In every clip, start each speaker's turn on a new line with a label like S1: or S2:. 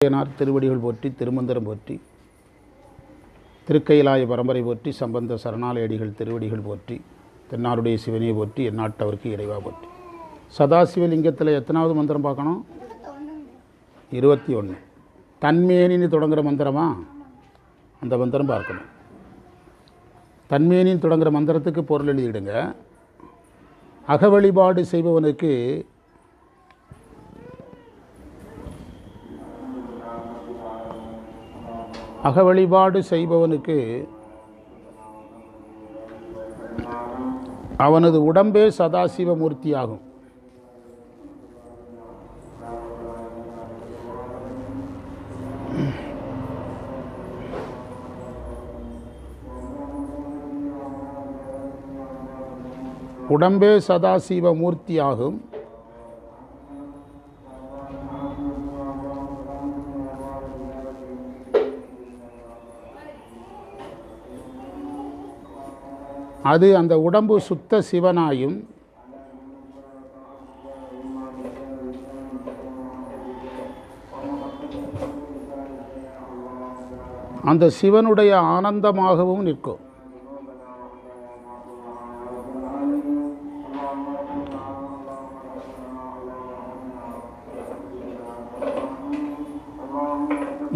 S1: திருவடிகள் போற்றி, திருமந்திரம் போற்றி, திருக்கைலாய பரம்பரை போற்றி, சம்பந்த சரணாலயடிகள் திருவடிகள் போற்றி, தென்னாருடைய சிவனையை போற்றி, எந்நாட்டவருக்கு இறைவா போற்றி. சதாசிவலிங்கத்தில் எத்தனாவது மந்திரம் பார்க்கணும்? 21. தன்மேனின்னு தொடங்குகிற மந்திரமா? அந்த மந்திரம் பார்க்கணும். தன்மேனின்னு தொடங்குகிற மந்திரத்துக்கு பொருள் எழுதிடுங்க. அக வழிபாடு செய்பவனுக்கு அக வழிபாடு செய்பவனுக்கு அவனது உடம்பே சதாசிவ மூர்த்தியாகும். உடம்பே சதாசிவ மூர்த்தியாகும். அது அந்த உடம்பு சுத்த சிவனாயும் அந்த சிவனுடைய ஆனந்தமாகவும் நிற்கும்.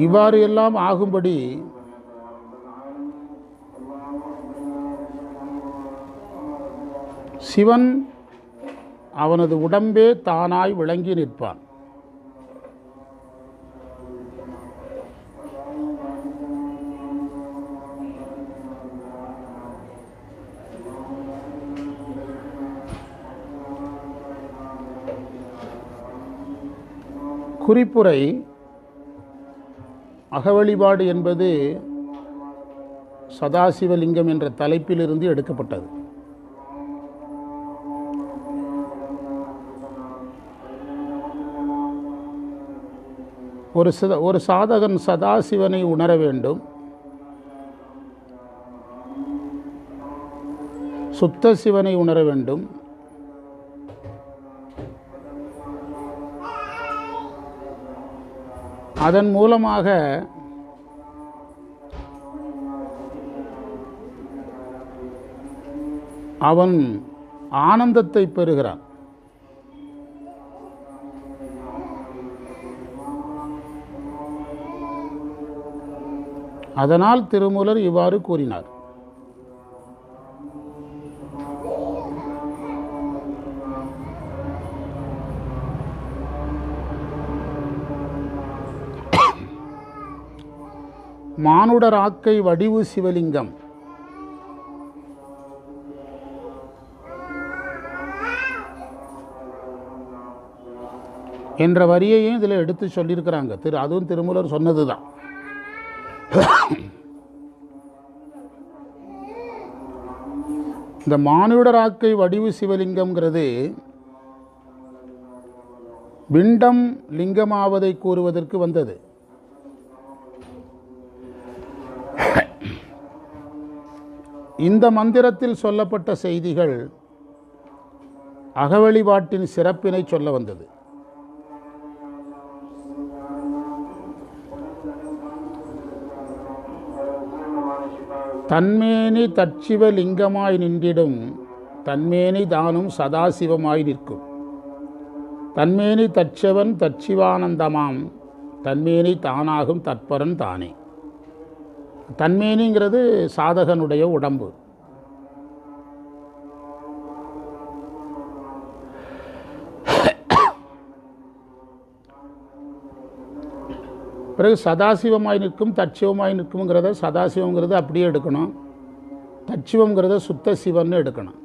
S1: இவ்வாறு எல்லாம் ஆகும்படி சிவன் அவனது உடம்பே தானாய் விளங்கி நிற்பான். குறிப்புரை: அகவழிபாடு என்பது சதாசிவலிங்கம் என்ற தலைப்பிலிருந்து எடுக்கப்பட்டது. ஒரு சாதகன் சதாசிவனை உணர வேண்டும், சுத்த சிவனை உணர வேண்டும், அதன் மூலமாக அவன் ஆனந்தத்தை பெறுகிறான். அதனால் திருமூலர் இவ்வாறு கூறினார். மானுடர் ஆக்கை வடிவு சிவலிங்கம் என்ற வரியையும் இதில் எடுத்து சொல்லியிருக்கிறாங்க. அதுவும் திருமூலர் சொன்னது தான். இந்த மானுடராக்கை வடிவு சிவலிங்கம்ங்கிறது பிண்டம் லிங்கமாவதை கூறுவதற்கு வந்தது. இந்த மந்திரத்தில் சொல்லப்பட்ட செய்திகள் அகவழிபாட்டின் சிறப்பினை சொல்ல வந்தது. தன்மேனி தற்சிவ லிங்கமாய் நின்றிடும் தன்மேனி தானும் சதாசிவமாய் நிற்கும். தன்மேனி தற்சவன் தற்சிவானந்தமாம் தன்மேனி தானாகும் தற்பரன் தானே. தன்மேனிங்கிறது சாதகனுடைய உடம்பு. பிறகு சதாசிவமாய் நிற்கும் தற்சிவமாய் நிற்கும்ங்கிறத சதாசிவங்கிறத அப்படியே எடுக்கணும், தற்சிவங்கிறத சுத்த சிவன்னு எடுக்கணும்.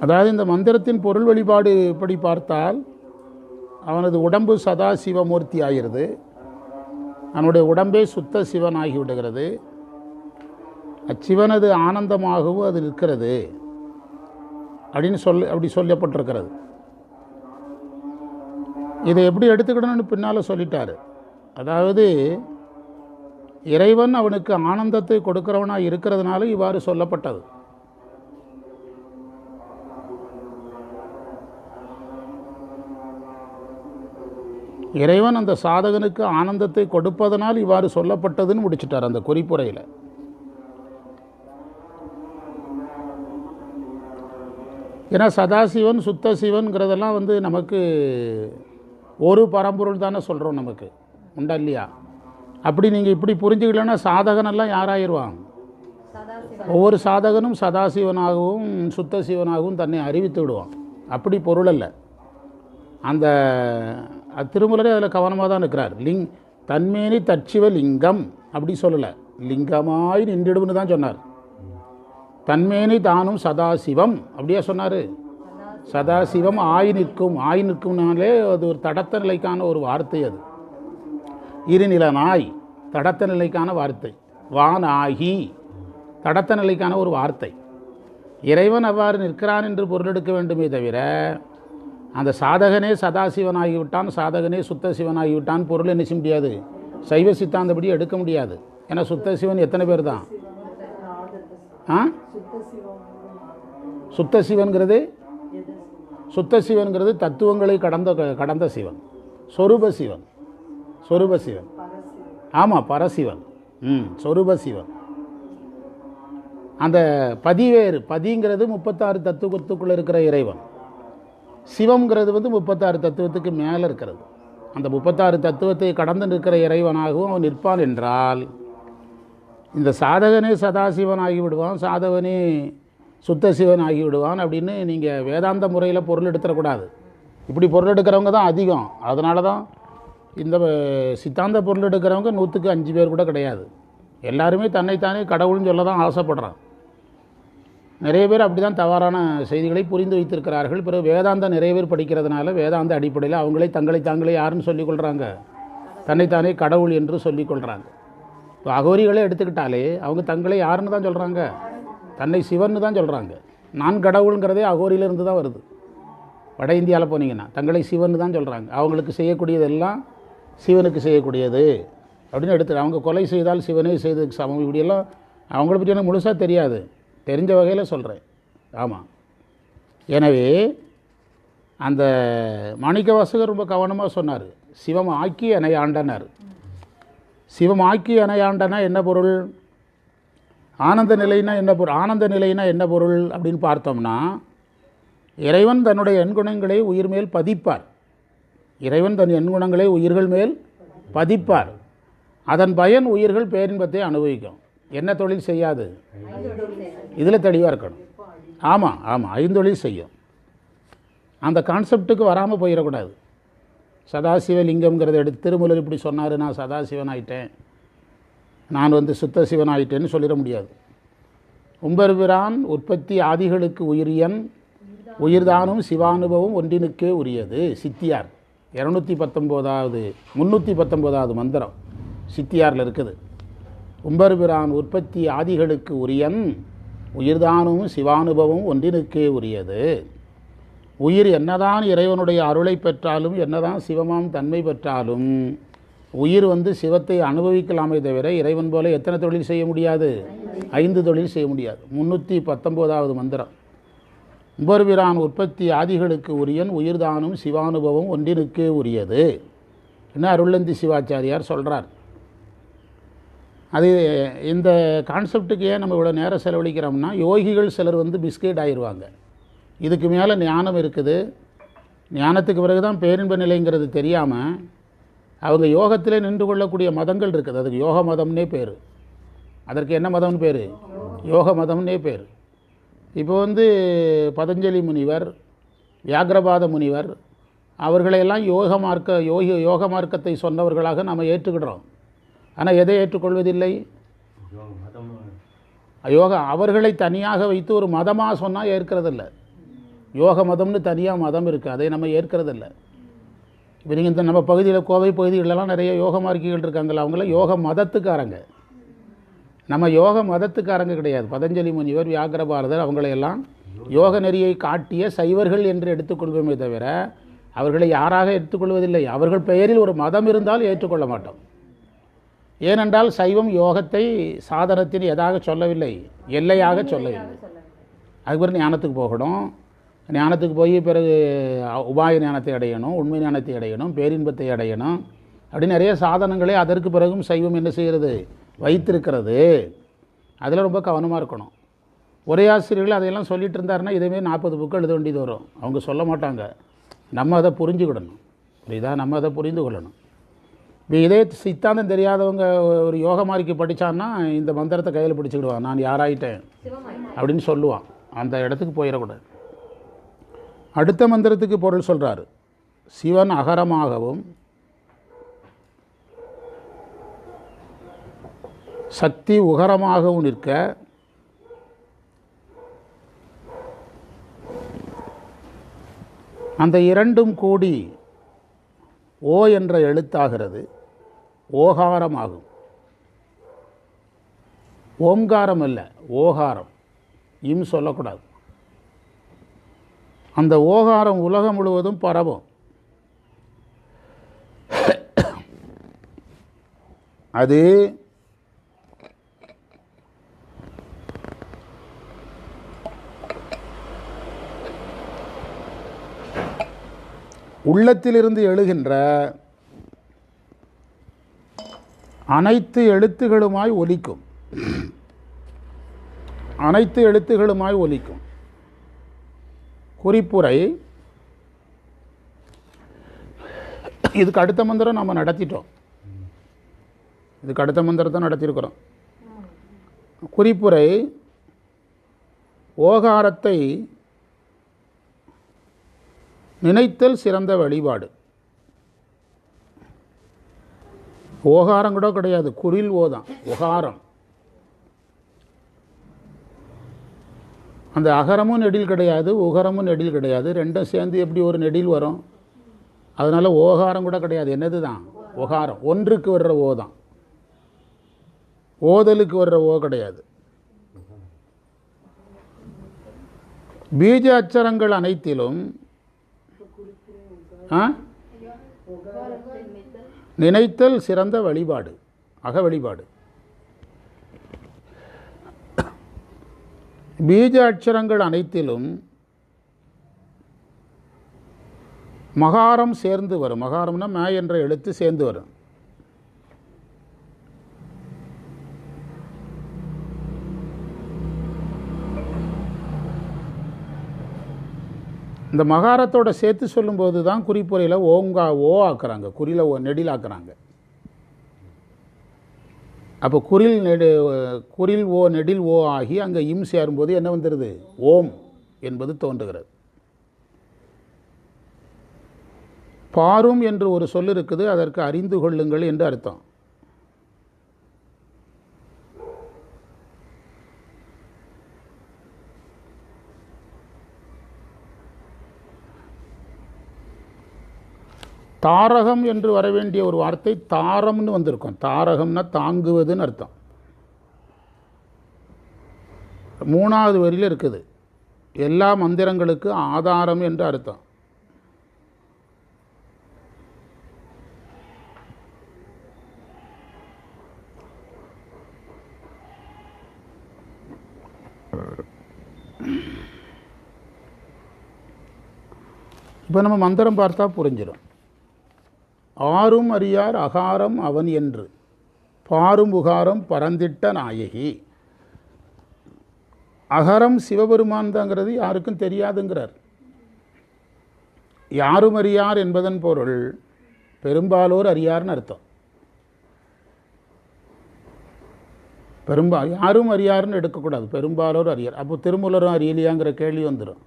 S1: அதாவது இந்த மந்திரத்தின் பொருள் வழிபாடு இப்படி பார்த்தால் அவனது உடம்பு சதாசிவமூர்த்தி ஆகிறது, அவனுடைய உடம்பே சுத்த சிவன் ஆகிவிடுகிறது, அச்சிவனது ஆனந்தமாகவும் அது இருக்கிறது அப்படின்னு அப்படி சொல்லப்பட்டிருக்கிறது. இதை எப்படி எடுத்துக்கிடணும்னு பின்னால் சொல்லிட்டார். அதாவது இறைவன் அவனுக்கு ஆனந்தத்தை கொடுக்கிறவனாக இருக்கிறதுனால இவ்வாறு சொல்லப்பட்டது. இறைவன் அந்த சாதகனுக்கு ஆனந்தத்தை கொடுப்பதனால் இவ்வாறு சொல்லப்பட்டதுன்னு முடிச்சிட்டார் அந்த குறிப்புரையில். ஏன்னா சதாசிவன் சுத்த சிவன்கிறதெல்லாம் நமக்கு ஒரு பரம்பொருள் தானே சொல்கிறோம், நமக்கு உண்டா இல்லையா? அப்படி நீங்கள் இப்படி புரிஞ்சுக்கலன்னா சாதகனெல்லாம் யாராயிருவான்? ஒவ்வொரு சாதகனும் சதாசிவனாகவும் சுத்த சிவனாகவும் தன்னை அறிவித்து விடுவான். அப்படி பொருள் அல்ல. அந்த திருமூலரே அதில் கவனமாக தான் இருக்கிறார். தன்மேனி தற்சிவ லிங்கம் அப்படி சொல்லலை, லிங்கமாய் நின்றிடும்னு தான் சொன்னார். தன்மேனி தானும் சதாசிவம் அப்படியே சொன்னார். சதாசிவம் ஆய் நிற்கும். ஆய் நிற்கும்னாலே அது ஒரு தடத்த நிலைக்கான ஒரு வார்த்தை. அது இருநில நாய் தடத்த நிலைக்கான வார்த்தை. வான் ஆகி தடத்த நிலைக்கான ஒரு வார்த்தை. இறைவன் அவ்வாறு நிற்கிறான் என்று பொருள் எடுக்க வேண்டுமே தவிர அந்த சாதகனே சதாசிவன் ஆகிவிட்டான், சாதகனே சுத்த சிவன் ஆகிவிட்டான் பொருள் என்ன செய்ய முடியாது, சைவ சித்தாந்தப்படி எடுக்க முடியாது. ஏன்னா சுத்த சிவன் எத்தனை பேர் தான்? சுத்த சிவன்கிறது சுத்த சிவன்கிறது தத்துவங்களை கடந்த சிவன், சொரூப சிவன். சொரூப சிவன், ஆமாம், பரசிவன். சொரூப சிவன். அந்த பதிவேறு பதிங்கிறது 36 தத்துவத்துக்குள்ளே இருக்கிற இறைவன். சிவம்ங்கிறது 36 தத்துவத்துக்கு மேலே இருக்கிறது. அந்த 36 தத்துவத்தை கடந்து நிற்கிற இறைவனாகவும் அவன் நிற்பான் என்றால் இந்த சாதகனே சதாசிவன் ஆகிவிடுவான், சாதகனே சுத்த சிவன் ஆகிவிடுவான் அப்படின்னு நீங்கள் வேதாந்த முறையில் பொருள் எடுத்துடக்கூடாது. இப்படி பொருள் எடுக்கிறவங்க தான் அதிகம். அதனால தான் இந்த சித்தாந்த பொருள் எடுக்கிறவங்க 100க்கு 5 பேர் கூட கிடையாது. எல்லாருமே தன்னைத்தானே கடவுள்னு சொல்ல தான் ஆசைப்படுறான். நிறைய பேர் அப்படி தான் தவறான செய்திகளை புரிந்து வைத்திருக்கிறார்கள். பிறகு வேதாந்த நிறைய பேர் படிக்கிறதுனால வேதாந்த அடிப்படையில் அவங்களே தாங்களே யாருன்னு சொல்லிக்கொள்கிறாங்க, தன்னைத்தானே கடவுள் என்று சொல்லிக்கொள்கிறாங்க. இப்போ அகோரிகளே எடுத்துக்கிட்டாலே அவங்க தங்களை யாருன்னு தான் சொல்கிறாங்க, தன்னை சிவன்னு தான் சொல்கிறாங்க. நான் கடவுளுங்கிறதே அகோரியிலிருந்து தான் வருது. வட இந்தியாவில் போனீங்கன்னா தங்களை சிவன்னு தான் சொல்கிறாங்க. அவங்களுக்கு செய்யக்கூடியதெல்லாம் சிவனுக்கு செய்யக்கூடியது அப்படின்னு எடுத்து அவங்க கொலை செய்தால் சிவனே செய்ததுக்கு சமம். இப்படியெல்லாம் அவங்கள பற்றி எனக்கு முழுசாக தெரியாது, தெரிஞ்ச வகையில் சொல்கிறேன். ஆமாம். எனவே அந்த மாணிக்கவாசகர் ரொம்ப கவனமாக சொன்னார். சிவம் ஆக்கி அணையாண்டனர். சிவம் ஆக்கி அணையாண்டனா என்ன பொருள்? ஆனந்த நிலைனா என்ன பொருள்? ஆனந்த நிலைனா என்ன பொருள் அப்படின்னு பார்த்தோம்னா, இறைவன் தன்னுடைய எண்குணங்களை உயிர் மேல் பதிப்பார். இறைவன் தன் எண்குணங்களை உயிர்கள் மேல் பதிப்பார். அதன் பயன் உயிர்கள் பேரின்பத்தை அனுபவிக்கும். என்ன தொழில் செய்யாது? இதில் தெளிவாக இருக்கணும். ஆமாம் ஆமாம், ஐந்தொழில் செய்யும். அந்த கான்செப்டுக்கு வராமல் போயிடக்கூடாது. சதாசிவலிங்கம்ங்கிறத எடுத்து திருமூலர் இப்படி சொன்னார், நான் சதாசிவன் ஆகிட்டேன், நான் சுத்த சிவன் ஆகிட்டேன்னு சொல்லிட முடியாது. உம்பர்பிரான் உற்பத்தி ஆதிகளுக்கு உயிரியன், உயிர்தானும் சிவானுபவம் ஒன்றினுக்கே உரியது. சித்தியார் 319வது மந்திரம் சித்தியாரில் இருக்குது. உம்பர்பிரான் உற்பத்தி ஆதிகளுக்கு உரியன், உயிர்தானும் சிவானுபவம் ஒன்றினுக்கே உரியது. உயிர் என்னதான் இறைவனுடைய அருளை பெற்றாலும், என்னதான் சிவமாம் தன்மை பெற்றாலும், உயிர் சிவத்தை அனுபவிக்கலாமே தவிர இறைவன் போல எத்தனை தொழில் செய்ய முடியாது? 5 தொழில் செய்ய முடியாது. 319வது மந்திரம். உம்பர்பிரான் உற்பத்தி ஆதிகளுக்கு உரியன், உயிர்தானும் சிவானுபவம் ஒன்றினுக்கே உரியது என்ன அருளந்தி சிவாச்சாரியார் சொல்கிறார். அது இந்த கான்செப்டுக்கு ஏன் நம்ம இவ்வளோ நேரம் செலவழிக்கிறோம்னா, யோகிகள் சிலர் பிஸ்கெட் ஆயிடுவாங்க. இதுக்கு மேலே ஞானம் இருக்குது, ஞானத்துக்கு பிறகு தான் பேரின்ப நிலைங்கிறது தெரியாமல் அவங்க யோகத்திலே நின்று கொள்ளக்கூடிய மதங்கள் இருக்குது. அதுக்கு யோக மதம்னே பேர். அதற்கு என்ன மதம்னு பேர்? யோக மதம்னே பேர். இப்போ பதஞ்சலி முனிவர், வியாகிரபாத முனிவர் அவர்களையெல்லாம் யோக மார்க்கத்தை சொன்னவர்களாக நாம் ஏற்றுக்கிடுறோம். ஆனால் எதை ஏற்றுக்கொள்வதில்லை? அவர்களை தனியாக வைத்து ஒரு மதமாக சொன்னால் ஏற்கிறதில்ல. யோக மதம்னு தனியாக மதம் இருக்குது, அதை நம்ம ஏற்கிறதில்ல. இப்போ நீங்கள் நம்ம பகுதியில், கோவை பகுதிகளெல்லாம் நிறைய யோக மார்க்கிகள் இருக்காங்களா, அவங்களாம் யோக மதத்துக்காரங்க. நம்ம யோக மதத்துக்காரங்க கிடையாது. பதஞ்சலி முனிவர், வியாகிரபாரதர் அவங்களையெல்லாம் யோக நெறியை காட்டிய சைவர்கள் என்று எடுத்துக்கொள்வோமே தவிர அவர்களை யாராக எடுத்துக்கொள்வதில்லை. அவர்கள் பெயரில் ஒரு மதம் இருந்தால் ஏற்றுக்கொள்ள மாட்டோம். ஏனென்றால் சைவம் யோகத்தை சாதனத்தின் எதாக சொல்லவில்லை, எல்லையாக சொல்லவில்லை. அதுக்கு ஞானத்துக்கு போகணும். ஞானத்துக்கு போய் பிறகு உபாய ஞானத்தை அடையணும், உண்மை ஞானத்தை அடையணும், பேரின்பத்தை அடையணும். அப்படி நிறைய சாதனங்களே அதற்கு பிறகும் சைவம் என்ன செய்கிறது, வைத்திருக்கிறது. அதில் ரொம்ப கவனமாக இருக்கணும். உரையாசிரியர்கள் அதையெல்லாம் சொல்லிகிட்டு இருந்தாருன்னா இதுவே 40 புக்கு எழுத வேண்டியது வரும். அவங்க சொல்ல மாட்டாங்க. நம்ம அதை புரிஞ்சுக்கிடணும். புரியுதா? நம்ம அதை புரிந்து கொள்ளணும். இப்போ இதே சித்தாந்தம் தெரியாதவங்க ஒரு யோக மாரிக்கு படித்தான்னா இந்த மந்திரத்தை கையில் பிடிச்சிக்கிடுவான், நான் யாராயிட்டேன் அப்படின்னு சொல்லுவான். அந்த இடத்துக்கு போயிடக்கூடாது. அடுத்த மந்திரத்துக்கு பொருள் சொல்கிறார். சிவன் அகரமாகவும் சக்தி உகரமாகவும் நிற்க அந்த இரண்டும் கூடி ஓ என்ற எழுத்தாகிறது, ஓகாரமாகும். ஓம்காரம் அல்ல, ஓகாரம். இம் சொல்லக்கூடாது. அந்த ஓகாரம் உலகம் முழுவதும் பரவும். அது உள்ளத்திலிருந்து எழுகின்ற அனைத்து எழுத்துகளுமாய் ஒலிக்கும். அனைத்து எழுத்துகளுமாய் ஒலிக்கும். குறிப்புரை. இதுக்கு அடுத்த மந்திரம் நம்ம நடத்திட்டோம். இதுக்கு அடுத்த மந்திரத்தை நடத்தியிருக்கிறோம். குறிப்புரை. ஓகாரத்தை நினைத்தல் சிறந்த வழிபாடு. ஓகாரம் கூட கிடையாது, குறில் ஓதான் ஒகாரம். அந்த அகரமும் நெடில் கிடையாது, உகரமும் நெடில் கிடையாது. ரெண்டும் சேர்ந்து எப்படி ஒரு நெடில் வரும்? அதனால் ஓகாரம் கூட கிடையாது. என்னது தான் ஒகாரம்? ஒன்றுக்கு வர்ற ஓ தான், ஓதலுக்கு வர்ற ஓ கிடையாது. பீஜ அச்சரங்கள் அனைத்திலும் நினைத்தல் சிறந்த வழிபாடு, அக வழிபாடு. பீஜ அட்சரங்கள் அனைத்திலும் மகாரம் சேர்ந்து வரும். மகாரம்னா மே என்ற எழுத்து சேர்ந்து வரும். இந்த மகாரத்தோட சேர்த்து சொல்லும்போது தான் குறிப்புரையில் ஓ ஆக்குறாங்க, குறியில் நெடில் ஆக்குறாங்க. அப்போ குறில் ஓ நெடில் ஓ ஆகி அங்கே இம் சேரும்போது என்ன வந்துடுது? ஓம் என்பது தோன்றுகிறது. பாரும் என்று ஒரு சொல் இருக்குது, அதற்கு அறிந்து கொள்ளுங்கள் என்று அர்த்தம். தாரகம் என்று வரவேண்டிய ஒரு வார்த்தை தாரம்னு வந்திருக்கும். தாரகம்னா தாங்குவதுன்னு அர்த்தம். 3வது வரியில் இருக்குது. எல்லா மந்திரங்களுக்கு ஆதாரம் என்று அர்த்தம். இப்போ நம்ம மந்திரம் பார்த்தா புரிஞ்சிடும். ஆரும் அறியார் அகாரம் அவன் என்று பாரும் புகாரம் பரந்திட்ட நாயகி. அகரம் சிவபெருமான் தாங்கிறது யாருக்கும் தெரியாதுங்கிறார். யாரும் அறியார் என்பதன் பொருள் பெரும்பாலோர் அறியார்னு அர்த்தம். யாரும் அறியாருன்னு எடுக்கக்கூடாது, பெரும்பாலோர் அறியார். அப்போ திருமூலரும் அறியலையாங்கிற கேள்வி வந்துடும்.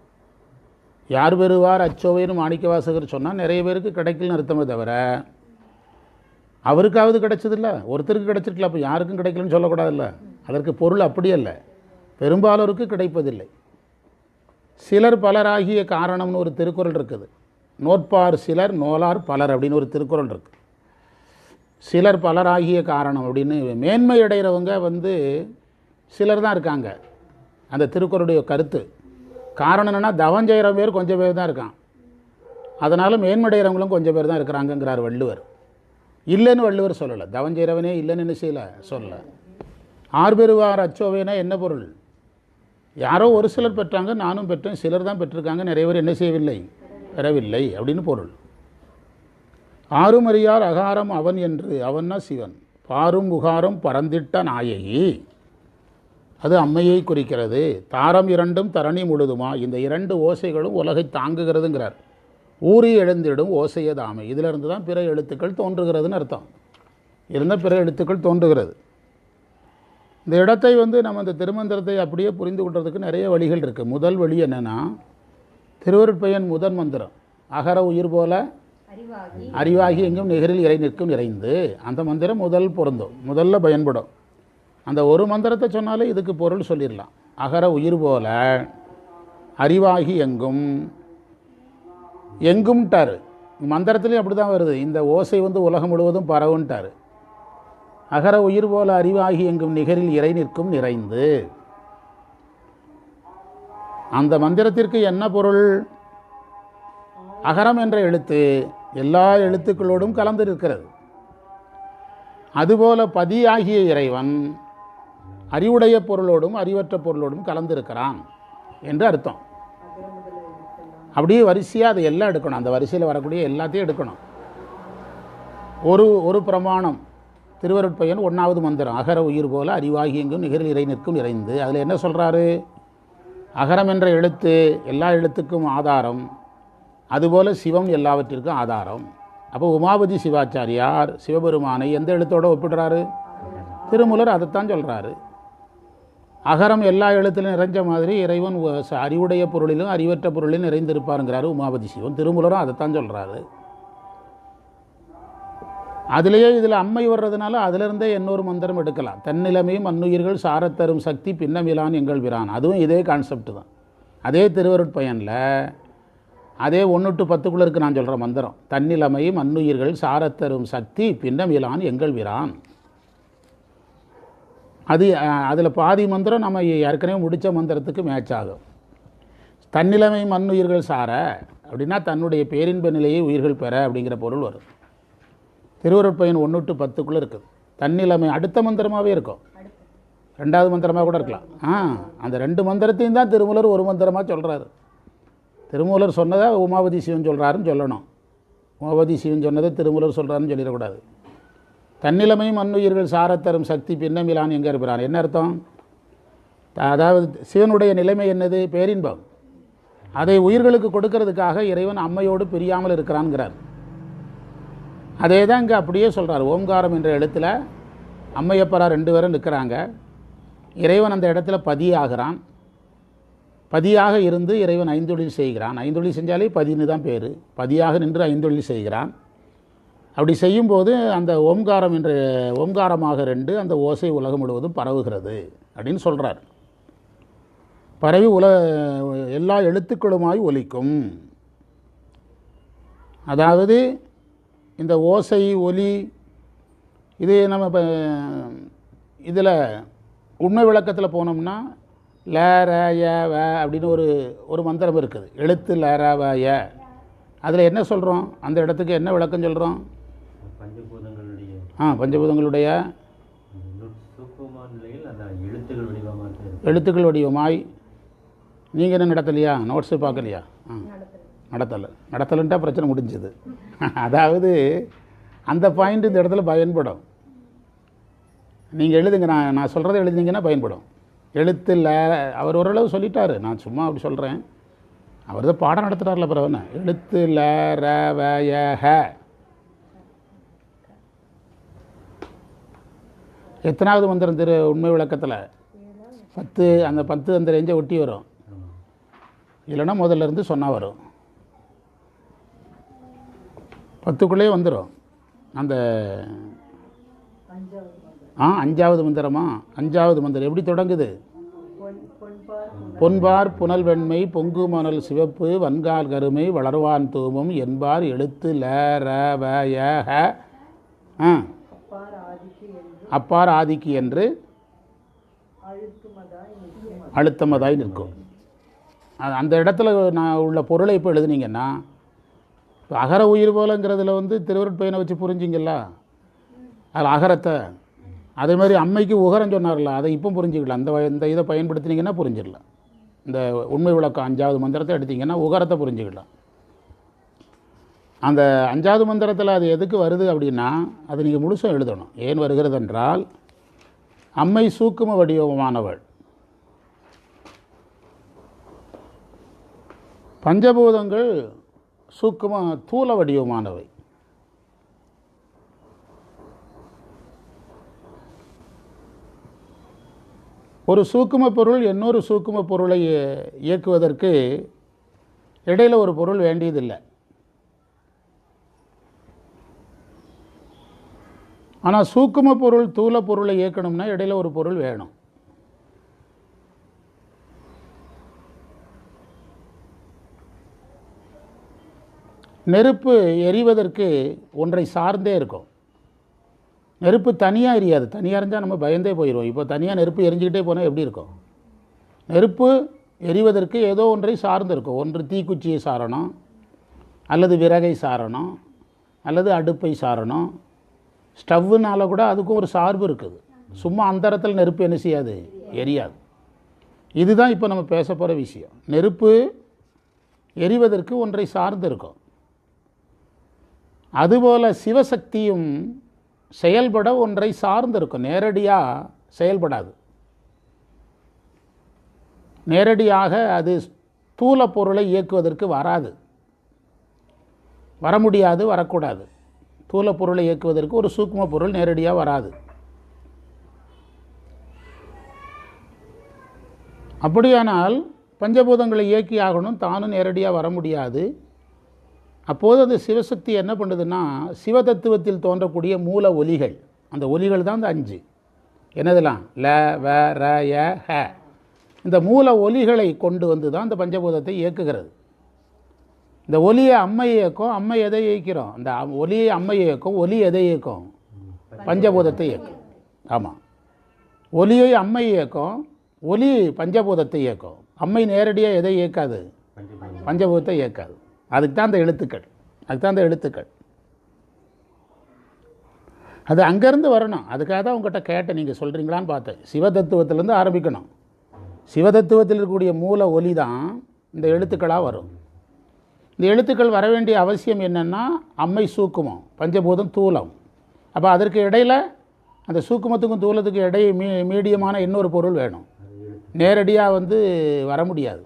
S1: யார் பெறுவார் அச்சோவைன்னு மாணிக்க வாசகர் சொன்னால் நிறைய பேருக்கு கிடைக்கலன்னு அர்த்தமே தவிர அவருக்காவது கிடைச்சதில்ல, ஒருத்தருக்கு கிடைச்சிருக்கல. அப்போ யாருக்கும் கிடைக்கலன்னு சொல்லக்கூடாதுல்ல. அதற்கு பொருள் அப்படி அல்ல, பெரும்பாலோருக்கு கிடைப்பதில்லை. சிலர் பலராகிய காரணம்னு ஒரு திருக்குறள் இருக்குது. நோட்பார் சிலர் நோலார் பலர் அப்படின்னு ஒரு திருக்குறள் இருக்குது. சிலர் பலராகிய காரணம் அப்படின்னு மேன்மை அடைகிறவங்க சிலர் தான் இருக்காங்க. அந்த திருக்குறளுடைய கருத்து காரணம் என்னென்னா தவம் செய்கிற பேர் கொஞ்சம் பேர் தான் இருக்கான், அதனால் மேன்மடைகிறவங்களும் கொஞ்சம் பேர் தான் இருக்கிறாங்கங்கிறார் வள்ளுவர். இல்லைன்னு வள்ளுவர் சொல்லலை. தவஞ்செய்கிறவனே இல்லைன்னு என்ன செய்யலை, சொல்லலை. ஆர்பெருவார் அச்சோவைனா என்ன பொருள்? யாரோ ஒரு சிலர் பெற்றாங்க, நானும் பெற்றேன், சிலர் தான் பெற்றிருக்காங்க, நிறைய பேர் என்ன செய்யவில்லை, பெறவில்லை அப்படின்னு பொருள். ஆறுமறியார் அகாரம் அவன் என்று, அவன்னா சிவன். பாரும் உகாரம் பரந்திட்ட நாயகி, அது அம்மையை குறிக்கிறது. தாரம் இரண்டும் தரணி முழுதுமா, இந்த இரண்டு ஓசைகளும் உலகை தாங்குகிறதுங்கிறார். ஊறி எழுந்திடும் ஓசையதாமை, இதிலிருந்து தான் பிற எழுத்துக்கள் தோன்றுகிறதுன்னு அர்த்தம். இருந்தால் பிற எழுத்துக்கள் தோன்றுகிறது. இந்த இடத்தை நம்ம இந்த திருமந்திரத்தை அப்படியே புரிந்து கொள்றதுக்கு நிறைய வழிகள் இருக்குது. முதல் வழி என்னென்னா, திருவருட்பயன் முதன் மந்திரம் அகர உயிர் போல அறிவாகி எங்கும் நிகரில் இறை நிற்கும் நிறைந்து, அந்த மந்திரம் முதல் பொருந்தும், முதல்ல பயன்படும். அந்த ஒரு மந்திரத்தை சொன்னாலே இதுக்கு பொருள் சொல்லிடலாம். அகர உயிர் போல அறிவாகி எங்கும், எங்கும்ட்டார். மந்திரத்துலேயும் அப்படி தான் வருது. இந்த ஓசை உலகம் முழுவதும் பரவுன்ட்டார். அகர உயிர் போல அறிவாகி எங்கும் நிகரில் இறை நிற்கும் நிறைந்து. அந்த மந்திரத்திற்கு என்ன பொருள்? அகரம் என்ற எழுத்து எல்லா எழுத்துக்களோடும் கலந்து இருக்கிறது. அதுபோல பதியாகிய இறைவன் அறிவுடைய பொருளோடும் அறிவற்ற பொருளோடும் கலந்திருக்கிறான் என்று அர்த்தம். அப்படியே வரிசையாக அதை எல்லாம் எடுக்கணும். அந்த வரிசையில் வரக்கூடிய எல்லாத்தையும் எடுக்கணும். ஒரு பிரமாணம் திருவருட்பயன் 1வது மந்திரம் அகர உயிர் போல அறிவாகி எங்கும் நிகரில் இறை நிற்கும் நிறைந்து. அதில் என்ன சொல்கிறாரு? அகரம் என்ற எழுத்து எல்லா எழுத்துக்கும் ஆதாரம், அதுபோல் சிவம் எல்லாவற்றிற்கும் ஆதாரம். அப்போ உமாபதி சிவாச்சாரியார் சிவபெருமானை எந்த எழுத்தோடு ஒப்பிடுறாரு? திருமூலர் அதைத்தான் சொல்கிறாரு. அகரம் எல்லா எழுத்திலும் நிறைஞ்ச மாதிரி இறைவன் அறிவுடைய பொருளிலும் அறிவற்ற பொருளிலும் நிறைந்திருப்பாருங்கிறாரு உமாபதி சிவன். திருமூலரும் அதைத்தான் சொல்கிறாரு. அதிலேயே இதில் அம்மை வர்றதுனால அதிலிருந்தே இன்னொரு மந்திரம் எடுக்கலாம். தன்னிலைமையும் மண்ணுயிர்கள் சாரத்தரும் சக்தி பின்னமிலான் எங்கள் பிரான். அதுவும் இதே கான்செப்ட் தான். அதே திருவருட்பயனில் அதே 1 to 10 இருக்கு நான் சொல்கிற மந்திரம். தன்னிலைமையும் மண்ணுயிர்கள் சாரத்தரும் சக்தி பின்னமிலான் எங்கள் பிரான். அதில் பாதி மந்திரம் நம்ம ஏற்கனவே முடித்த மந்திரத்துக்கு மேட்ச் ஆகும். தன்னிலைமை மண்ணுயிர்கள் சார அப்படின்னா தன்னுடைய பேரின்ப நிலையை உயிர்கள் பெற அப்படிங்கிற பொருள் வரும். திருவருட்பயன் 1 to 10 இருக்குது. தன்னிலைமை அடுத்த மந்திரமாகவே இருக்கும், 2வது மந்திரமாக கூட இருக்கலாம். அந்த 2 மந்திரத்தையும் தான் திருமூலர் ஒரு மந்திரமாக சொல்கிறாரு. திருமூலர் சொன்னதை உமாபதி சிவன் சொல்கிறாருன்னு சொல்லணும். உமாபதி சிவன் சொன்னதை திருமூலர் சொல்கிறாருன்னு சொல்லிடக்கூடாது. தன்னிலைமையும் மண்ணுயிர்கள் சாரத்தரும் சக்தி பின்னமிலான் எங்கே இருக்கிறான். என்ன அர்த்தம்? அதாவது சிவனுடைய நிலைமை என்னது? பேரின்பம். அதை உயிர்களுக்கு கொடுக்கறதுக்காக இறைவன் அம்மையோடு பிரியாமல் இருக்கிறான்ங்கிறார். அதே தான் இங்கே அப்படியே சொல்கிறார். ஓம்காரம் என்ற இடத்துல அம்மையப்பரா 2 பேரும் நிற்கிறாங்க. இறைவன் அந்த இடத்துல பதியாகிறான். பதியாக இருந்து இறைவன் 5 தொழில் செய்கிறான். 5 தொழில் செஞ்சாலே பதின்னு தான் பேர். பதியாக நின்று 5 தொழில் செய்கிறான். அப்படி செய்யும்போது அந்த ஓம்காரம் என்ற ஓம்காரமாக 2 அந்த ஓசை உலகம் முழுவதும் பரவுகிறது அப்படின்னு சொல்கிறார். பரவி எல்லா எழுத்துக்களுமாய் ஒலிக்கும். அதாவது இந்த ஓசை ஒலி இது நம்ம இப்போ இதில் உண்மை விளக்கத்தில் போனோம்னா ல ர ய வ அப்படின்னு ஒரு மந்திரம் இருக்குது. எழுத்து ல ர வ ய. அதில் என்ன சொல்கிறோம்? அந்த இடத்துக்கு என்ன விளக்கம் சொல்கிறோம்? பஞ்சபூதங்களுடைய எழுத்துக்கள் வடிவமாய். நீங்கள் என்ன நடத்தலையா? நோட்ஸு பார்க்கலையா? நடத்தலைன்ட்டா பிரச்சனை முடிஞ்சுது. அதாவது அந்த பாயிண்ட் இந்த இடத்துல பயன்படும். நீங்கள் எழுதுங்க, நான் சொல்கிறத எழுதிங்கன்னா பயன்படும். எழுத்தில் அவர் ஓரளவு சொல்லிட்டார், நான் சும்மா அப்படி சொல்கிறேன். அவர் தான் பாடம் நடத்துகிறார்ல. பிறவன எழுத்து ல ர வ ய ஹ. எத்தனாவது மந்திரம் உண்மை விளக்கத்தில்? 10. அந்த 10 அந்த ரேஞ்சை ஒட்டி வரும். இல்லைன்னா முதல்ல இருந்து சொன்னால் வரும். 10க்குள்ளே வந்துடும். அந்த 5வது மந்திரமா? 5வது மந்திரம் எப்படி தொடங்குது? பொன்பார் புனல் வெண்மை பொங்கு மணல் சிவப்பு வன்கால் கருமை வளர்வான் தூமும் என்பார் எழுத்து ல ர வ ய ஹ. அப்பார் ஆதிக்கு என்று அழுத்தமதாய் நிற்கும். அந்த இடத்துல நான் உள்ள பொருளை இப்போ எழுதுனீங்கன்னா, இப்போ அகர உயிர் போலங்கிறதுல திருவருட்பயனை வச்சு புரிஞ்சிங்களா? அதில் அகரத்தை, அதே மாதிரி அம்மைக்கு உகரம் சொன்னார்ல, அதை இப்போ புரிஞ்சுக்கலாம். இந்த இதை பயன்படுத்தினீங்கன்னா புரிஞ்சிடலாம். இந்த உண்மை விளக்கம் 5வது மந்திரத்தை எடுத்திங்கன்னா உகரத்தை புரிஞ்சுக்கலாம். அந்த 5வது மந்திரத்தில் அது எதுக்கு வருது அப்படின்னா, அது நீங்கள் முழுசும் எழுதணும். ஏன் வருகிறது என்றால், அம்மை சூக்கும வடிவமானவள், பஞ்சபூதங்கள் சூக்கும தூல வடிவமானவை. ஒரு சூக்கும பொருள் இன்னொரு சூக்கும பொருளை இயக்குவதற்கு இடையில் ஒரு பொருள் வேண்டியதில்லை. ஆனால் சூக்கும பொருள் தூல பொருளை இயக்கணும்னா இடையில் ஒரு பொருள் வேணும். நெருப்பு எரிவதற்கு ஒன்றை சார்ந்தே இருக்கும். நெருப்பு தனியாக எரியாது. தனியாக இருந்தால் நம்ம பயந்தே போயிடுவோம். இப்போ தனியாக நெருப்பு எரிஞ்சிக்கிட்டே போனால் எப்படி இருக்கும்? நெருப்பு எரிவதற்கு ஏதோ ஒன்றை சார்ந்து இருக்கும். ஒன்று தீக்குச்சியை சாரணும், அல்லது விறகை சாரணும், அல்லது அடுப்பை சாரணும். ஸ்டவ்வுனால கூட அதுக்கும் ஒரு சார்பு இருக்குது. சும்மா அந்தரத்தில் நெருப்பு என்ன செய்யாது? எரியாது. இதுதான் இப்போ நம்ம பேச போகிற விஷயம். நெருப்பு எரிவதற்கு ஒன்றை சார்ந்து இருக்கும். அதுபோல் சிவசக்தியும் செயல்பட ஒன்றை சார்ந்து இருக்கும். நேரடியாக செயல்படாது. நேரடியாக அது ஸ்தூல பொருளை இயக்குவதற்கு வராது, வர முடியாது, வரக்கூடாது. ஸ்தூல பொருளை இயக்குவதற்கு ஒரு சூக்ம பொருள் நேரடியாக வராது. அப்படியானால் பஞ்சபூதங்களை இயக்கி ஆகணும், தானும் நேரடியாக வர முடியாது. அப்போது அந்த சிவசக்தி என்ன பண்ணுதுன்னா, சிவதத்துவத்தில் தோன்றக்கூடிய மூல ஒலிகள், அந்த ஒலிகள் தான் இந்த 5. என்னதெல்லாம்? ல, வ, ர, ய, ஹ. இந்த மூல ஒலிகளை கொண்டு வந்து தான் இந்த பஞ்சபூதத்தை இயக்குகிறது. இந்த ஒலியை அம்மை இயக்கும். அம்மை எதை இயக்கிறோம்? அந்த ஒலியை அம்மை இயக்கும். ஒலி எதை இயக்கும்? பஞ்சபூதத்தை இயக்கும். ஆமாம், ஒலியை அம்மை இயக்கும், ஒலி பஞ்சபூதத்தை இயக்கும். அம்மை நேரடியாக எதை இயக்காது? பஞ்சபூதத்தை இயக்காது. அதுக்கு தான் அந்த எழுத்துக்கள். அது அங்கேருந்து வரணும். அதுக்காக தான் உங்கள்கிட்ட கேட்டேன், நீங்கள் சொல்கிறீங்களான்னு பார்த்தேன். சிவதத்துவத்திலேருந்து ஆரம்பிக்கணும். சிவதத்துவத்தில் இருக்கக்கூடிய மூல ஒலி தான் இந்த எழுத்துக்களாக வரும். இந்த எழுத்துக்கள் வர வேண்டிய அவசியம் என்னென்னா, அம்மை சூக்குமம், பஞ்சபூதம் தூலம். அப்போ அதற்கு இடையில், அந்த சூக்குமத்துக்கும் தூலத்துக்கும் இடையே மீடியமான இன்னொரு பொருள் வேணும். நேரடியாக வர முடியாது.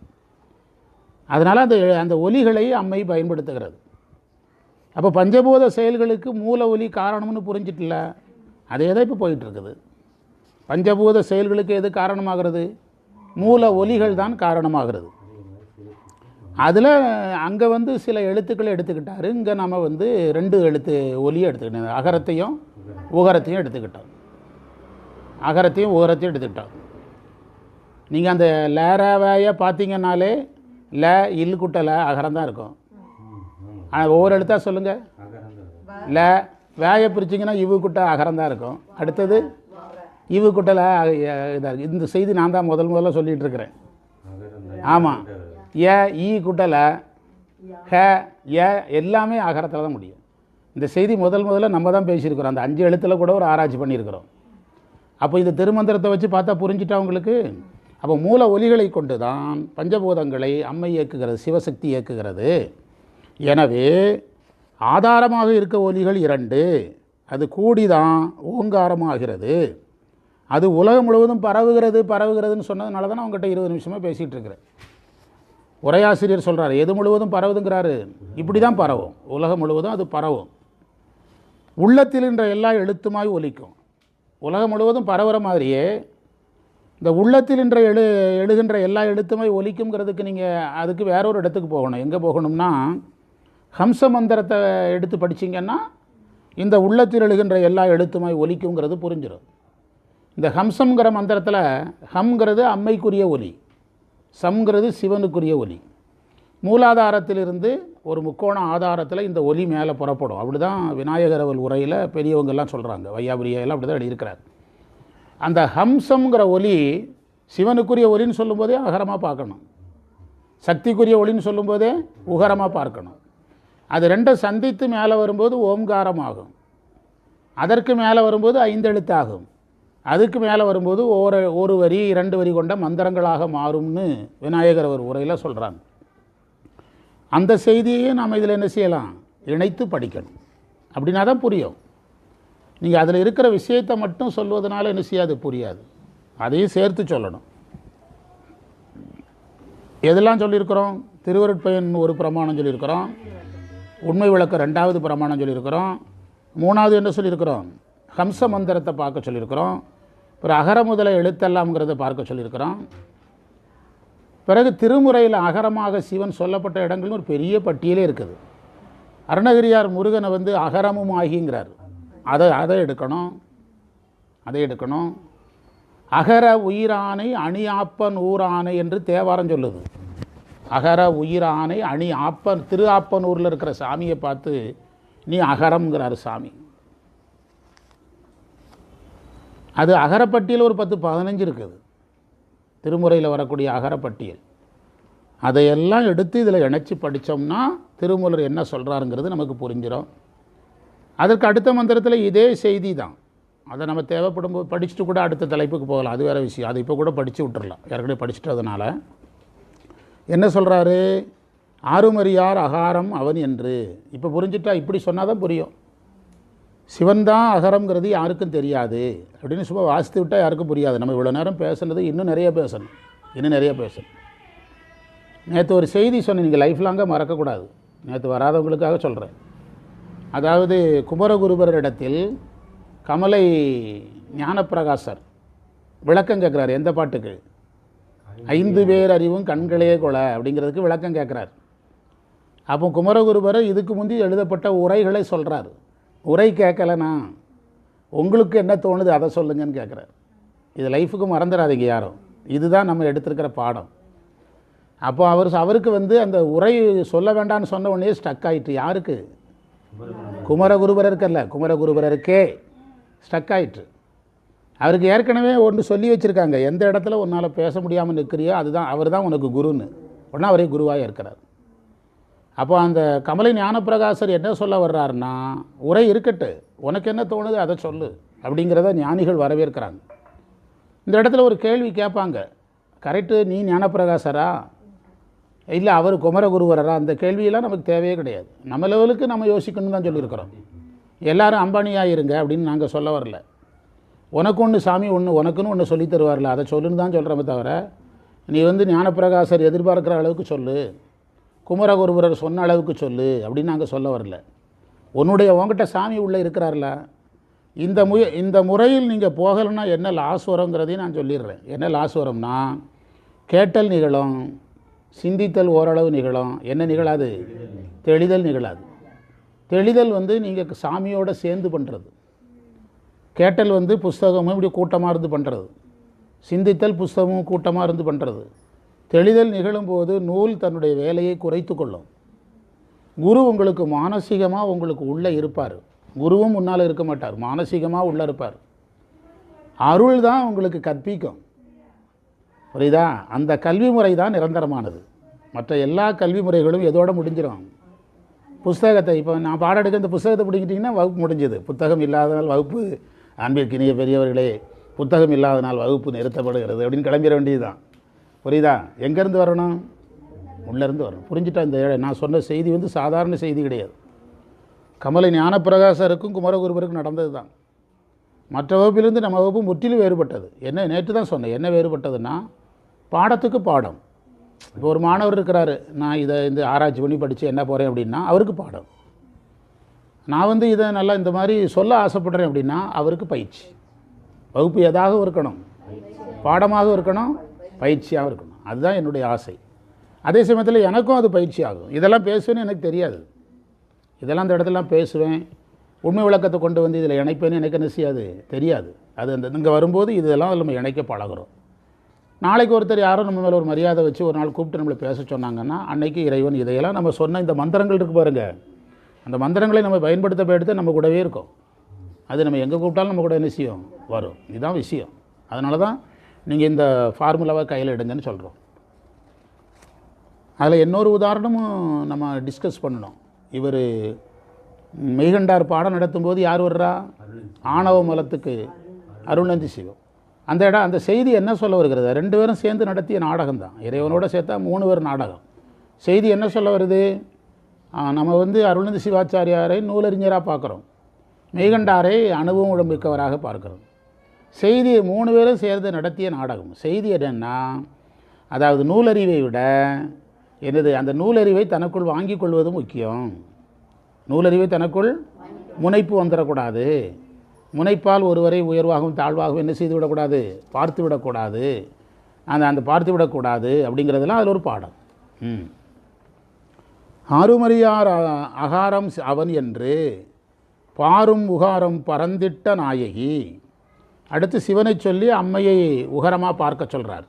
S1: அதனால் அந்த ஒலிகளை அம்மை பயன்படுத்துகிறது. அப்போ பஞ்சபூத செயல்களுக்கு மூல ஒலி காரணம்னு புரிஞ்சிட்டில்ல? அதே தான் இப்போ போயிட்டுருக்குது. பஞ்சபூத செயல்களுக்கு எது காரணமாகிறது? மூல ஒலிகள் தான் காரணமாகிறது. அதில் அங்கே சில எழுத்துக்களை எடுத்துக்கிட்டார். இங்கே நம்ம 2 எழுத்து ஒலியை எடுத்துக்கிட்டோம். அகரத்தையும் உகரத்தையும் எடுத்துக்கிட்டோம். எடுத்துக்கிட்டோம். நீங்கள் அந்த லேராவையை பார்த்தீங்கன்னாலே ல இல் குட்டலை அகரம் தான் இருக்கும். ஆனால் ஒவ்வொரு எழுத்தாக சொல்லுங்கள். ல வேயை பிரிச்சிங்கன்னா இவு குட்டை அகரம் தான் இருக்கும். அடுத்தது இவு குட்டலை இதாக. இந்த செய்தி நான் தான் முதல்ல சொல்லிகிட்டு இருக்கிறேன். ஆமாம், ஏ ஈ குட்டலை ஹ ஏ எல்லாமே அகரத்தில் தான் முடியும். இந்த செய்தி முதல்ல நம்ம தான் பேசியிருக்கிறோம். அந்த 5 எழுத்தில் கூட ஒரு ஆராய்ச்சி பண்ணியிருக்கிறோம். அப்போ இந்த திருமந்திரத்தை வச்சு பார்த்தா புரிஞ்சிட்டா உங்களுக்கு. அப்போ மூல ஒலிகளை கொண்டு தான் பஞ்சபூதங்களை அம்மை இயக்குகிறது, சிவசக்தி இயக்குகிறது. எனவே ஆதாரமாக இருக்க ஒலிகள் 2, அது கூடிதான் ஓங்காரமாகிறது. அது உலகம் முழுவதும் பரவுகிறதுன்னு சொன்னதுனால தான் நான் உங்கள்கிட்ட 20 நிமிஷமாக பேசிகிட்டு இருக்கிறேன். உரையாசிரியர் சொல்கிறார், எது முழுவதும் பரவுதுங்கிறாரு. இப்படி தான் பரவும், உலகம் முழுவதும் அது பரவும். உள்ளத்தில் என்ற எல்லா எழுத்துமாய் ஒலிக்கும். உலகம் முழுவதும் பரவுற மாதிரியே இந்த உள்ளத்தில் என்ற எழுகின்ற எல்லா எழுத்துமாய் ஒலிக்குங்கிறதுக்கு நீங்கள் அதுக்கு வேறொரு இடத்துக்கு போகணும். எங்கே போகணும்னா, ஹம்ச மந்திரத்தை எடுத்து படிச்சிங்கன்னா இந்த உள்ளத்தில் எழுகின்ற எல்லா எழுத்துமாய் ஒலிக்குங்கிறது புரிஞ்சிடும். இந்த ஹம்சம்ங்கிற மந்திரத்தில் ஹம்ங்கிறது அம்மைக்குரிய ஒலி, சம்ங்கிறது சிவனுக்குரிய ஒலி. மூலாதாரத்திலிருந்து ஒரு முக்கோண ஆதாரத்தில் இந்த ஒலி மேலே புறப்படும். அப்படி தான் விநாயகர் அவள் உரையில் பெரியவங்கெல்லாம் சொல்கிறாங்க. வையாபுரியெல்லாம் அப்படி தான் எழுதியிருக்கிறார். அந்த ஹம்சம்ங்கிற ஒலி சிவனுக்குரிய ஒலின்னு சொல்லும்போதே அகரமாக பார்க்கணும், சக்திக்குரிய ஒலின்னு சொல்லும்போதே உகரமாக பார்க்கணும். அது 2 சந்தித்து மேலே வரும்போது ஓம்காரமாகும். அதற்கு மேலே வரும்போது 5 எழுத்தாகும். அதுக்கு மேலே வரும்போது ஒரு வரி 2 வரி கொண்ட மந்திரங்களாக மாறும்னு விநாயகர் அவர் உரையில் சொல்கிறாங்க. அந்த செய்தியையும் நாம் இதில் என்ன செய்யலாம், இணைத்து படிக்கணும். அப்படின்னா தான் புரியும். நீங்கள் அதில் இருக்கிற விஷயத்தை மட்டும் சொல்வதனால என்ன செய்யாது, புரியாது. அதையும் சேர்த்து சொல்லணும். எதெல்லாம் சொல்லியிருக்கிறோம்? திருவருட்பயன் ஒரு பிரமாணம் சொல்லியிருக்கிறோம், உண்மை விளக்கம் 2வது பிரமாணம் சொல்லியிருக்கிறோம், 3வது என்ன சொல்லியிருக்கிறோம், ஹம்ச மந்திரத்தை பார்க்க சொல்லியிருக்கிறோம், பிறகு அகர முதல எழுத்தெல்லாம்ங்கிறத பார்க்க சொல்லியிருக்கிறோம். பிறகு திருமுறையில் அகரமாக சிவன் சொல்லப்பட்ட இடங்கள்னு ஒரு பெரிய பட்டியலே இருக்குது. அருணகிரியார் முருகனை வந்து அகரமும் ஆகிங்கிறார். அதை எடுக்கணும். அகர உயிரானை அணி ஆப்பன் ஊரானை என்று தேவாரம் சொல்லுது. அகர உயிரானை அணி ஆப்பன், திரு ஆப்பனூரில் இருக்கிற சாமியை பார்த்து நீ அகரம்ங்கிறார் சாமி. அது அகரப்பட்டியல் ஒரு 10-15 இருக்குது திருமுறையில் வரக்கூடிய அகரப்பட்டியல். அதையெல்லாம் எடுத்து இதில் இணைச்சி படித்தோம்னா திருமூலர் என்ன சொல்கிறாருங்கிறது நமக்கு புரிஞ்சிடும். அதற்கு அடுத்த மந்திரத்தில் இதே செய்தி தான். அதை நம்ம தேவைப்படும் போது படிச்சுட்டு கூட அடுத்த தலைப்புக்கு போகலாம், அது வேறு விஷயம். அதை இப்போ கூட படித்து விட்டுறலாம், ஏற்கனவே படிச்சுட்டதுனால. என்ன சொல்கிறாரு, ஆறுமறியார் அகாரம் அவன் என்று. இப்போ புரிஞ்சுட்டா, இப்படி சொன்னால் தான் புரியும். சிவன் தான் அகரம்ங்கிறது யாருக்கும் தெரியாது அப்படின்னு சும்மா வாசித்து விட்டால் யாருக்கும் புரியாது. நம்ம இவ்வளோ நேரம் பேசுனது இன்னும் நிறைய பேசணும். நேற்று ஒரு செய்தி சொன்னேன், நீங்கள் லைஃப் லாங்காக மறக்கக்கூடாது. நேற்று வராதவங்களுக்காக சொல்கிறேன். அதாவது குமரகுருபரிடத்தில் கமலை ஞானப்பிரகாசர் விளக்கம் கேட்குறாரு. எந்த பாட்டுக்கு? 5 பேர் அறிவும் கண்களே கொல அப்படிங்கிறதுக்கு விளக்கம் கேட்குறார். அப்போ குமரகுருபர் இதுக்கு முந்தி எழுதப்பட்ட உரைகளை சொல்கிறார். உரை கேட்கலனா உங்களுக்கு என்ன தோணுது அதை சொல்லுங்கன்னு கேட்குறார். இது லைஃபுக்கு மறந்துடாதீங்க யாரும். இதுதான் நம்ம எடுத்திருக்கிற பாடம். அப்போ அவருக்கு வந்து அந்த உரை சொல்ல வேண்டாம்னு சொன்ன உடனே ஸ்டக் ஆயிட்டு. யாருக்கு? குமரகுருபரருக்கு அல்ல, குமரகுருபரருக்கே ஸ்டக் ஆயிட்டு. அவருக்கு ஏற்கனவே ஒன்று சொல்லி வச்சுருக்காங்க, எந்த இடத்துல உன்னால் பேச முடியாமல் நிற்கிறியோ அதுதான் அவர் தான் உனக்கு குருன்னு. உடனே அவரே குருவாக இருக்கிறார். அப்போ அந்த கமலை ஞானப்பிரகாசர் என்ன சொல்ல வர்றாருன்னா, உரை இருக்கட்டு, உனக்கு என்ன தோணுது அதை சொல்லு அப்படிங்கிறத ஞானிகள் வரவேற்கிறாங்க. இந்த இடத்துல ஒரு கேள்வி கேட்பாங்க, கரெக்டு, நீ ஞானப்பிரகாசரா இல்லை அவர் குமரகுருவரா? அந்த கேள்வியெல்லாம் நமக்கு தேவையே கிடையாது. நம்ம லெவலுக்கு நம்ம யோசிக்கணும்னு தான் சொல்லியிருக்கிறோம். எல்லோரும் அம்பானியாக இருங்க அப்படின்னு நாங்கள் சொல்ல வரல. உனக்கு ஒன்று சாமி ஒன்று உனக்குன்னு ஒன்று சொல்லி தருவார்ல, அதை சொல்லுன்னு தான் சொல்கிறோமே தவிர, நீ வந்து ஞானப்பிரகாசர் எதிர்பார்க்குற அளவுக்கு சொல்லு, குமரகுருபரர் சொன்ன அளவுக்கு சொல்லு அப்படின்னு நாங்கள் சொல்ல வரல. உங்ககிட்ட சாமி உள்ளே இருக்கிறார்ல, இந்த முறையில் நீங்கள் போகலைன்னா என்ன லாஸ் வருங்கிறதையும் நான் சொல்லிடுறேன். என்ன லாஸ் வரும்னா, கேட்டல் நிகழும், சிந்தித்தல் ஓரளவு நிகழும். என்ன நிகழாது? தெளிதல் நிகழாது. தெளிதல் வந்து நீங்கள் சாமியோடு சேர்ந்து பண்ணுறது. கேட்டல் வந்து புஸ்தகமும் இப்படி கூட்டமாக இருந்து பண்ணுறது. சிந்தித்தல் புஸ்தகமும் கூட்டமாக இருந்து பண்ணுறது. தெளிதல் நிகழும்போது நூல் தன்னுடைய வேலையை குறைத்து கொள்ளும். குரு உங்களுக்கு மானசீகமாக உங்களுக்கு உள்ளே இருப்பார். குருவும் முன்னால் இருக்க மாட்டார், மானசீகமாக உள்ளே இருப்பார். அருள் தான் உங்களுக்கு கற்பிக்கும். புரியுதா? அந்த கல்வி முறை தான் நிரந்தரமானது. மற்ற எல்லா கல்வி முறைகளும் எதோடு முடிஞ்சிடும்? புஸ்தகத்தை இப்போ நான் பாடம் எடுக்க இந்த புத்தகத்தை பிடிக்கிட்டிங்கன்னா வகுப்பு முடிஞ்சது. புத்தகம் இல்லாதனால் வகுப்பு, அன்பிற்கினிய பெரியவர்களே, புத்தகம் இல்லாதனால் வகுப்பு நிறுத்தப்படுகிறது அப்படின்னு கிளம்பிட வேண்டியது தான். புரியுதா? எங்கேருந்து வரணும்? உள்ளேருந்து வரணும். புரிஞ்சுட்டா? இந்த நான் சொன்ன செய்தி வந்து சாதாரண செய்தி கிடையாது. கமலை ஞானப்பிரகாசருக்கும் குமரகுருபருக்கும் நடந்தது தான். மற்ற வகுப்பிலிருந்து நம்ம வகுப்பு முற்றிலும் வேறுபட்டது. என்ன நேற்று தான் சொன்னேன், என்ன வேறுபட்டதுன்னா, பாடத்துக்கு பாடம். இப்போ ஒரு மாணவர் இருக்கிறாரு, நான் இந்த ஆராய்ச்சி பண்ணி படித்து என்ன போகிறேன் அப்படின்னா அவருக்கு பாடம். நான் வந்து இதை நல்லா இந்த மாதிரி சொல்ல ஆசைப்படுறேன் அப்படின்னா அவருக்கு பயிற்சி. வகுப்பு எதாகவும் இருக்கணும், பாடமாக இருக்கணும், பயிற்சியாக இருக்கணும். அதுதான் என்னுடைய ஆசை. அதே சமயத்தில் எனக்கும் அது பயிற்சி ஆகும். இதெல்லாம் பேசுவேன்னு எனக்கு தெரியாது. இதெல்லாம் இந்த இடத்துலாம் பேசுவேன், உண்மை விளக்கத்தை கொண்டு வந்து இதில் இணைப்பேன்னு எனக்கு என்ன செய்யாது, தெரியாது. அது அந்த இங்கே வரும்போது இதெல்லாம் நம்ம இணைக்க பழகிறோம். நாளைக்கு ஒருத்தர் யாரும் நம்ம மேலே ஒரு மரியாதை வச்சு ஒரு நாள் கூப்பிட்டு நம்மளை பேச சொன்னாங்கன்னா அன்னைக்கு இறைவன் இதையெல்லாம் நம்ம சொன்ன இந்த மந்திரங்கள் இருக்குது பாருங்கள், அந்த மந்திரங்களை நம்ம பயன்படுத்த நம்ம கூடவே இருக்கும். அது நம்ம எங்கே கூப்பிட்டாலும் நம்ம கூட என்ன செய்யும், வரும். இதுதான் விஷயம். அதனால தான் நீங்கள் இந்த ஃபார்முலாவை கையில் எடுங்கன்னு சொல்கிறோம். அதில் இன்னொரு உதாரணமும் நம்ம டிஸ்கஸ் பண்ணணும். இவர் மெய்கண்டார் பாடம் நடத்தும்போது யார் வர்றா? ஆணவ மலத்துக்கு அருள்நந்தி சிவம். அந்த இடம் அந்த செய்தி என்ன சொல்ல வருகிறது? 2 பேரும் சேர்ந்து நடத்திய நாடகம் தான். இறைவனோட சேர்த்தா 3 பேர் நாடகம். செய்தி என்ன சொல்ல வருது? நம்ம அருள்நந்தி சிவாச்சாரியாரை நூலறிஞராக பார்க்குறோம், மெய்கண்டாரை அனுபவம் மிக்கவராக பார்க்குறோம். செய்தி 3 பேரும் சேர்ந்து நடத்திய நாடகம். செய்தி என்னென்னா, அதாவது நூலறிவை விட அந்த நூலறிவை தனக்குள் வாங்கி கொள்வது முக்கியம். நூலறிவை தனக்குள் முனைப்பு வந்துடக்கூடாது. முனைப்பால் ஒருவரை உயர்வாகவும் தாழ்வாகவும் என்ன செய்து விடக்கூடாது? பார்த்து விடக்கூடாது. அந்த பார்த்து விடக்கூடாது அப்படிங்கிறதுலாம் அதில் ஒரு பாடம். ஆறுமறியார் அகாரம் அவன் என்று பாரும் உகாரம் பரந்திட்ட நாயகி. அடுத்து சிவனை சொல்லி அம்மையை உகரமாக பார்க்க சொல்கிறார்.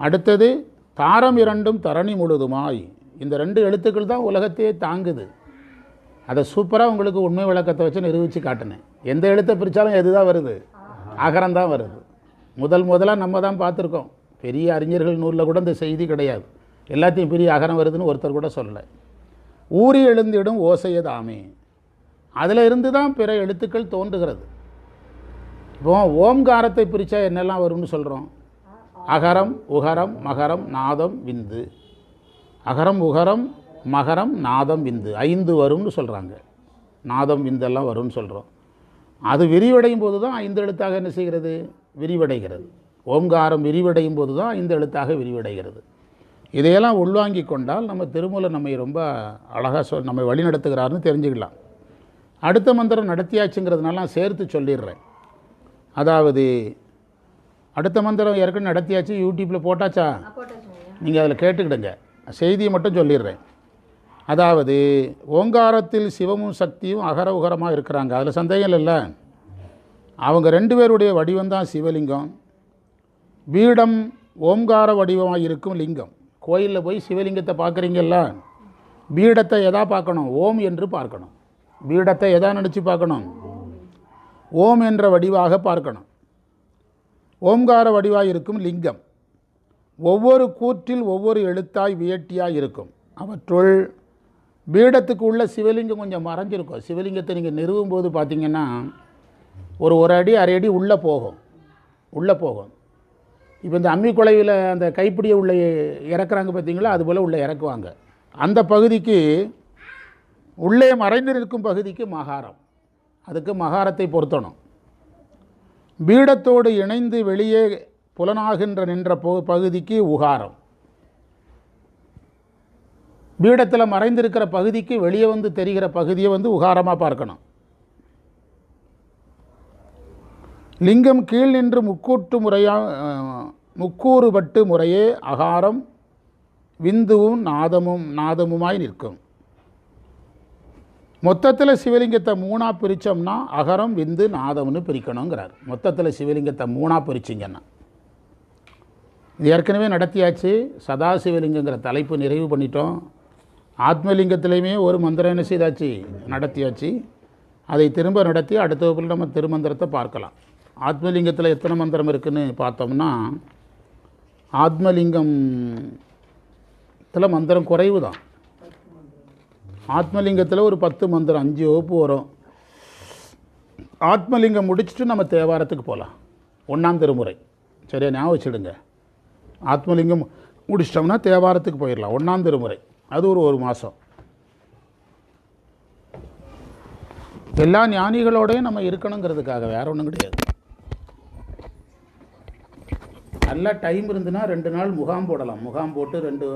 S1: அடுத்தது தாரம் 2 தரணி முழுதுமாய். இந்த 2 எழுத்துக்கள் தான் உலகத்தையே தாங்குது. அதை சூப்பராக உங்களுக்கு உண்மை விளக்கத்தை வச்சு நிரூபித்து காட்டினேன். எந்த எழுத்தை பிரித்தாலும் எது தான் வருது? அகரம் தான் வருது. முதலாக நம்ம தான் பார்த்துருக்கோம். பெரிய அறிஞர்கள் நூலில் கூட இந்த செய்தி கிடையாது. எல்லாத்தையும் பெரிய அகரம் வருதுன்னு ஒருத்தர் கூட சொல்லலை. ஊறி எழுந்திடும் ஓசையதாமே, அதில் இருந்து தான் பிற எழுத்துக்கள் தோன்றுகிறது. இப்போ ஓம்காரத்தை பிரித்தா என்னெல்லாம் வரும்னு சொல்கிறோம்? அகரம், உகரம், மகரம், நாதம், விந்து. அகரம், உகரம், மகரம், நாதம், விந்து 5 வரும்னு சொல்கிறாங்க. நாதம், விந்தெல்லாம் வரும்னு சொல்கிறோம். அது விரிவடையும் போது தான் 5 எழுத்தாக என்ன செய்கிறது? விரிவடைகிறது. ஓம்காரம் விரிவடையும் போது தான் 5 எழுத்தாக விரிவடைகிறது. இதையெல்லாம் உள்வாங்கி கொண்டால் நம்ம திருமூலர் நம்மை ரொம்ப அழகாக நம்மை வழி நடத்துகிறாருன்னு தெரிஞ்சுக்கலாம். அடுத்த மந்திரம் நடத்தியாச்சுங்கிறதுனால நான் சேர்த்து சொல்லிடுறேன். அதாவது அடுத்த மந்திரம் ஏற்கனவே நடத்தியாச்சு, யூடியூப்பில் போட்டாச்சா? நீங்கள் அதில் கேட்டுக்கிடுங்க. செய்தியை மட்டும் சொல்லிடுறேன். அதாவது ஓங்காரத்தில் சிவமும் சக்தியும் அகர உகரமாக இருக்கிறாங்க, அதில் சந்தேகம் இல்லை. அவங்க 2 பேருடைய வடிவம்தான் சிவலிங்கம். பீடம் ஓம்கார வடிவமாக இருக்கும் லிங்கம். கோயிலில் போய் சிவலிங்கத்தை பார்க்குறீங்கல்ல, பீடத்தை எதா பார்க்கணும்? ஓம் என்று பார்க்கணும். பீடத்தை எதா நினச்சி பார்க்கணும்? ஓம் என்ற வடிவாக பார்க்கணும். ஓம்கார வடிவாக இருக்கும் லிங்கம் ஒவ்வொரு கூற்றில் ஒவ்வொரு எழுத்தாய் வியட்டியாக இருக்கும். அவற்றுள் பீடத்துக்கு உள்ள சிவலிங்கம் கொஞ்சம் மறைஞ்சிருக்கும். சிவலிங்கத்தை நீங்கள் நிறுவும் போது பார்த்திங்கன்னா ஒரு அடி 1/2 அடி உள்ளே போகும். இப்போ இந்த அம்மி குலையில் அந்த கைப்பிடியை உள்ளே இறக்குறாங்க பார்த்தீங்களா, அதுபோல் உள்ளே இறக்குவாங்க. அந்த பகுதிக்கு உள்ளே மறைந்து இருக்கும் பகுதிக்கு மகாரம். அதுக்கு மகாரத்தை பொருத்தணும். பீடத்தோடு இணைந்து வெளியே புலனாகின்ற நின்ற பகுதிக்கு உகாரம். பீடத்தில் மறைந்திருக்கிற பகுதிக்கு வெளியே தெரிகிற பகுதியை உகாரமாக பார்க்கணும். லிங்கம் கீழ் நின்று முக்கூறுபட்டு முறையே அகாரம் விந்துவும் நாதமுமாய் நிற்கும். மொத்தத்தில் சிவலிங்கத்தை 3ஆக பிரித்தோம்னா அகரம், விந்து, நாதம்னு பிரிக்கணுங்கிறார். மொத்தத்தில் சிவலிங்கத்தை 3ஆக பிரிச்சிங்கன்னா இது ஏற்கனவே நடத்தியாச்சு. சதாசிவலிங்கங்கிற தலைப்பு நிறைவு பண்ணிட்டோம். ஆத்மலிங்கத்திலையுமே ஒரு மந்திரம் என்ன செய்தாச்சு? நடத்தியாச்சு. அதை திரும்ப நடத்தி அடுத்த வகுப்பில் நம்ம திருமந்திரத்தை பார்க்கலாம். ஆத்மலிங்கத்தில் எத்தனை மந்திரம் இருக்குதுன்னு பார்த்தோம்னா, ஆத்மலிங்கத்தில் மந்திரம் குறைவு தான். ஆத்மலிங்கத்தில் ஒரு 10 மந்திரம், 5 வகுப்பு வரும். ஆத்மலிங்கம் முடிச்சுட்டு நம்ம தேவாரத்துக்கு போகலாம். 1ஆம் திருமுறை. சரியா ஞாபகம் வச்சுடுங்க. ஆத்மலிங்கம் முடிச்சிட்டோம்னா தேவாரத்துக்கு போயிடலாம். 1ஆம் திருமுறை. அது ஒரு மாதம். எல்லா ஞானிகளோடையும் நம்ம இருக்கணுங்கிறதுக்காக, வேற ஒன்றும் கிடையாது. நல்லா டைம் இருந்துன்னா 2 நாள் முகாம் போடலாம். முகாம் போட்டு 2